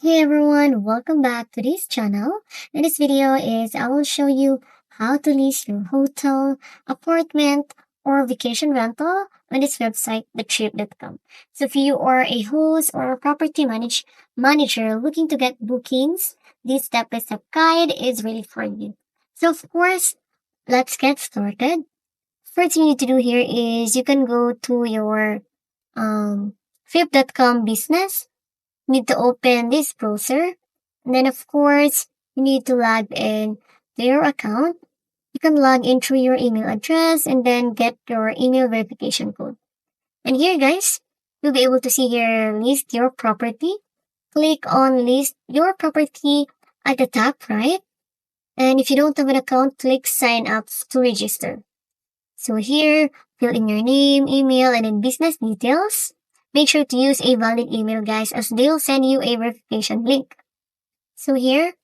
Hey everyone, welcome back to this channel. In this video I will show you how to list your hotel, apartment, or vacation rental on this website, thetrip.com. So if you are a host or a manager looking to get bookings, this step-by-step guide is really for you. So of course, let's get started. First thing you need to do here is you can go to your trip.com business. Need to open this browser. And then of course, you need to log in to your account. You can log in through your email address and then get your email verification code. And here guys, you'll be able to see here list your property. Click on list your property at the top right. And if you don't have an account, click sign up to register. So here, fill in your name, email, and then business details. Make sure to use a valid email, guys, as they'll send you a verification link. So here,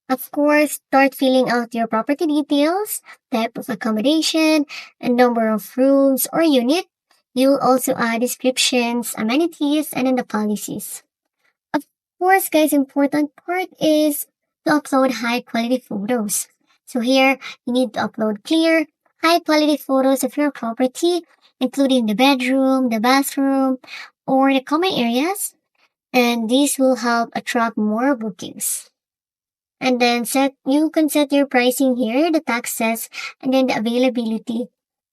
of course, start filling out your property details, type of accommodation, and number of rooms or unit. You'll also add descriptions, amenities, and then the policies. Of course, guys, important part is to upload high quality photos. So here, you need to upload clear, high quality photos of your property, including the bedroom, the bathroom, or the common areas, and this will help attract more bookings. And then you can set your pricing here, the taxes, and then the availability.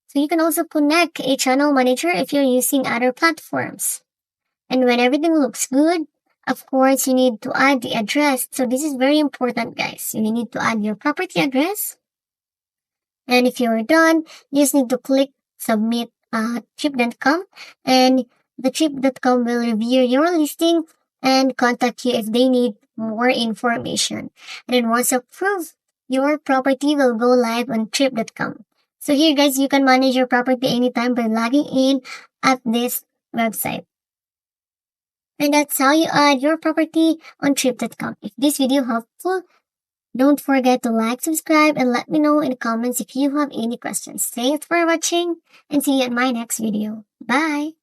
So you can also connect a channel manager if you're using other platforms. And when everything looks good, of course, you need to add the address. So this is very important, guys. You need to add your property address. And if you're done, you just need to click submit trip.com, and the trip.com will review your listing and contact you if they need more information. And then once approved, your property will go live on trip.com. So here guys, you can manage your property anytime by logging in at this website. And that's how you add your property on trip.com. If this video helpful, don't forget to like, subscribe, and let me know in the comments if you have any questions. Thanks for watching and see you in my next video. Bye!